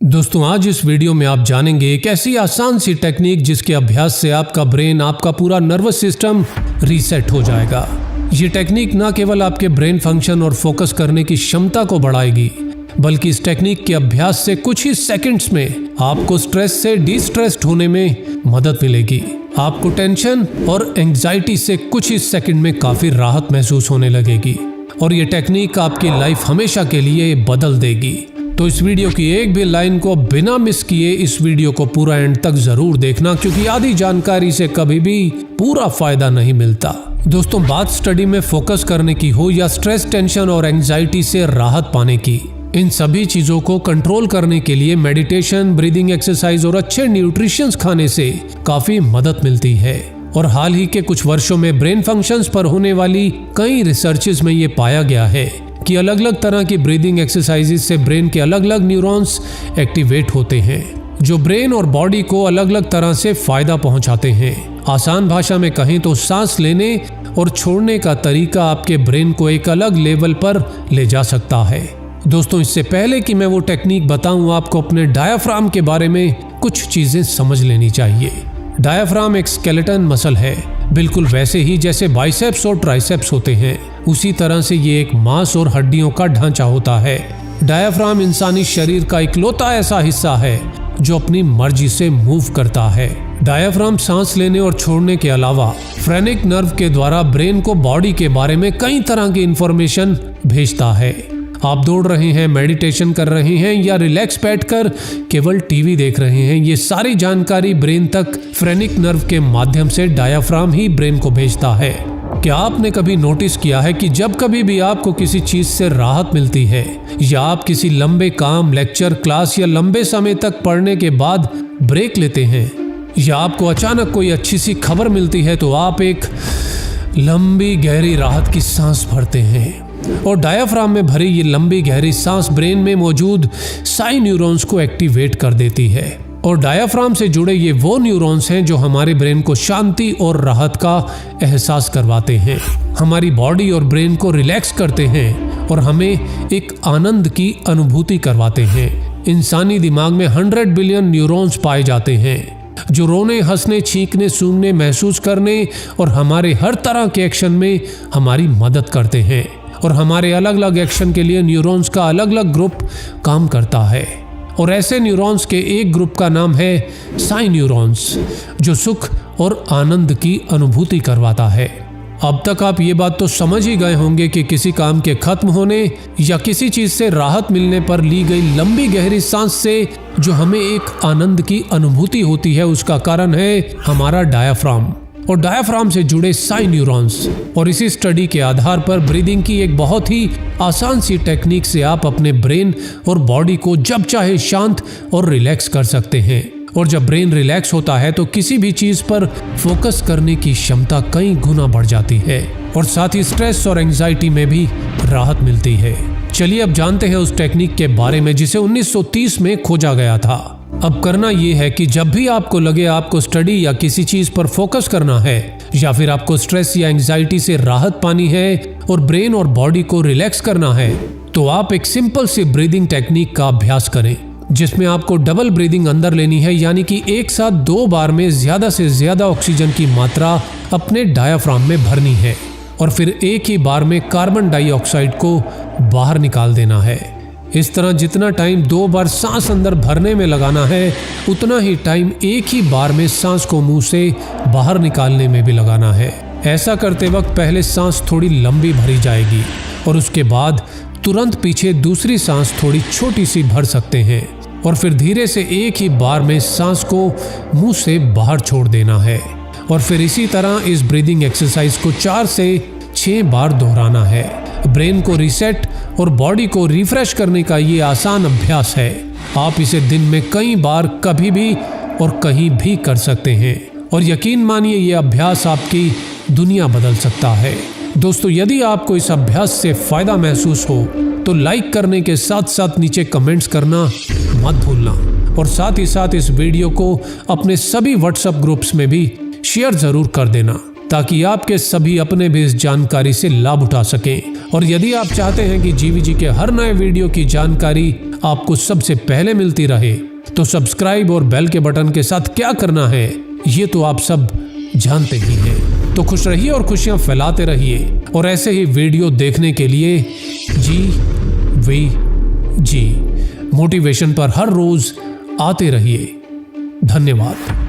दोस्तों, आज इस वीडियो में आप जानेंगे एक ऐसी आसान सी टेक्निक जिसके अभ्यास से आपका ब्रेन, आपका पूरा नर्वस सिस्टम रीसेट हो जाएगा। ये टेक्निक न केवल आपके ब्रेन फंक्शन और फोकस करने की क्षमता को बढ़ाएगी, बल्कि इस टेक्निक के अभ्यास से कुछ ही सेकंड्स में आपको स्ट्रेस से डिस्ट्रेस्ड होने में मदद मिलेगी। आपको टेंशन और एंग्जाइटी से कुछ ही सेकंड में काफी राहत महसूस होने लगेगी और ये टेक्निक आपकी लाइफ हमेशा के लिए बदल देगी। तो इस वीडियो की एक भी लाइन को बिना मिस किए इस वीडियो को पूरा एंड तक जरूर देखना, क्योंकि आधी जानकारी से कभी भी पूरा फायदा नहीं मिलता। दोस्तों, बात स्टडी में फोकस करने की हो या स्ट्रेस, टेंशन और एंग्जाइटी से राहत पाने की, इन सभी चीजों को कंट्रोल करने के लिए मेडिटेशन, ब्रीदिंग एक्सरसाइज और अच्छे न्यूट्रिशन खाने से काफी मदद मिलती है। और हाल ही के कुछ वर्षों में ब्रेन फंक्शंस पर होने वाली कई रिसर्चेस में ये पाया गया है कि अलग अलग तरह की ब्रीदिंग एक्सरसाइजेस से ब्रेन के अलग अलग न्यूरॉन्स एक्टिवेट होते हैं, जो ब्रेन और बॉडी को अलग अलग तरह से फायदा पहुंचाते हैं। आसान भाषा में कहें तो सांस लेने और छोड़ने का तरीका आपके ब्रेन को एक अलग लेवल पर ले जा सकता है। दोस्तों, इससे पहले कि मैं वो टेक्निक बताऊं, आपको अपने डायाफ्राम के बारे में कुछ चीजें समझ लेनी चाहिए। डायाफ्राम एक स्केलेटन मसल है, बिल्कुल वैसे ही जैसे बाइसेप्स और ट्राइसेप्स होते हैं, उसी तरह से ये एक मांस और हड्डियों का ढांचा होता है। डायाफ्राम इंसानी शरीर का इकलौता ऐसा हिस्सा है जो अपनी मर्जी से मूव करता है। डायाफ्राम सांस लेने और छोड़ने के अलावा फ्रेनिक नर्व के द्वारा ब्रेन को बॉडी के बारे में कई तरह की इंफॉर्मेशन भेजता है। आप दौड़ रहे हैं, मेडिटेशन कर रहे हैं या रिलैक्स बैठकर केवल टीवी देख रहे हैं, ये सारी जानकारी ब्रेन तक फ्रेनिक नर्व के माध्यम से डायाफ्राम ही ब्रेन को भेजता है। क्या आपने कभी नोटिस किया है कि जब कभी भी आपको किसी चीज से राहत मिलती है या आप किसी लंबे काम, लेक्चर, क्लास या लंबे समय तक पढ़ने के बाद ब्रेक लेते हैं, या आपको अचानक कोई अच्छी सी खबर मिलती है, तो आप एक लंबी गहरी राहत की सांस भरते हैं। और डायाफ्राम में भरी ये लंबी गहरी सांस ब्रेन में मौजूद साइन न्यूरॉन्स को एक्टिवेट कर देती है। और डायाफ्राम से जुड़े ये वो न्यूरॉन्स हैं जो हमारे ब्रेन को शांति और राहत का एहसास करवाते हैं, हमारी बॉडी और ब्रेन को रिलैक्स करते हैं और हमें एक आनंद की अनुभूति करवाते हैं। इंसानी दिमाग में 100 बिलियन न्यूरॉन्स पाए जाते हैं जो रोने, हंसने, छींकने, सूंघने, महसूस करने और हमारे हर तरह के एक्शन में हमारी मदद करते हैं। और हमारे अलग अलग एक्शन के लिए न्यूरॉन्स का अलग अलग ग्रुप काम करता है। और ऐसे न्यूरॉन्स के एक ग्रुप का नाम है साइन न्यूरॉन्स, जो सुख और आनंद की अनुभूति करवाता है। अब तक आप ये बात तो समझ ही गए होंगे कि किसी काम के खत्म होने या किसी चीज से राहत मिलने पर ली गई लंबी गहरी सांस से जो हमें एक आनंद की अनुभूति होती है, उसका कारण है हमारा डायाफ्राम और डायाफ्राम से जुड़े साइन न्यूरॉन्स। और इसी स्टडी के आधार पर ब्रीदिंग की एक बहुत ही आसान सी टेक्निक से आप अपने ब्रेन और बॉडी को जब चाहे शांत और रिलैक्स कर सकते हैं। और जब ब्रेन रिलैक्स होता है तो किसी भी चीज पर फोकस करने की क्षमता कई गुना बढ़ जाती है और साथ ही स्ट्रेस और एंग्जाइटी में भी राहत मिलती है। चलिए अब जानते हैं उस टेक्निक के बारे में जिसे 1930 में खोजा गया था। अब करना यह है कि जब भी आपको लगे आपको स्टडी या किसी चीज पर फोकस करना है या फिर आपको स्ट्रेस या एंग्जाइटी से राहत पानी है और ब्रेन और बॉडी को रिलैक्स करना है, तो आप एक सिंपल सी ब्रीदिंग टेक्निक का अभ्यास करें, जिसमें आपको डबल ब्रीदिंग अंदर लेनी है, यानी कि एक साथ 2 बार में ज्यादा से ज्यादा ऑक्सीजन की मात्रा अपने डायाफ्राम में भरनी है और फिर एक ही बार में कार्बन डाइऑक्साइड को बाहर निकाल देना है। इस तरह जितना टाइम 2 बार सांस अंदर भरने में लगाना है, उतना ही टाइम एक ही बार में सांस को मुंह से बाहर निकालने में भी लगाना है। ऐसा करते वक्त पहले सांस थोड़ी लंबी भरी जाएगी और उसके बाद तुरंत पीछे दूसरी सांस थोड़ी छोटी सी भर सकते हैं और फिर धीरे से एक ही बार में सांस को मुंह से बाहर छोड़ देना है। और फिर इसी तरह इस ब्रीदिंग एक्सरसाइज को 4 से 6 बार दोहराना है। ब्रेन को रीसेट और बॉडी को रिफ्रेश करने का ये आसान अभ्यास है। आप इसे दिन में कई बार, कभी भी और कहीं भी कर सकते हैं और यकीन मानिए ये अभ्यास आपकी दुनिया बदल सकता है। दोस्तों, यदि आपको इस अभ्यास से फायदा महसूस हो तो लाइक करने के साथ साथ नीचे कमेंट्स करना मत भूलना और साथ ही साथ इस वीडियो को अपने सभी व्हाट्सएप ग्रुप्स में भी शेयर जरूर कर देना। ताकि आपके सभी अपने भी इस जानकारी से लाभ उठा सकें। और यदि आप चाहते हैं कि जीवीजी के हर नए वीडियो की जानकारी आपको सबसे पहले मिलती रहे, तो सब्सक्राइब और बेल के बटन के साथ क्या करना है ये तो आप सब जानते ही हैं। तो खुश रहिए और खुशियां फैलाते रहिए, और ऐसे ही वीडियो देखने के लिए जीवीजी मोटिवेशन पर हर रोज आते रहिए। धन्यवाद।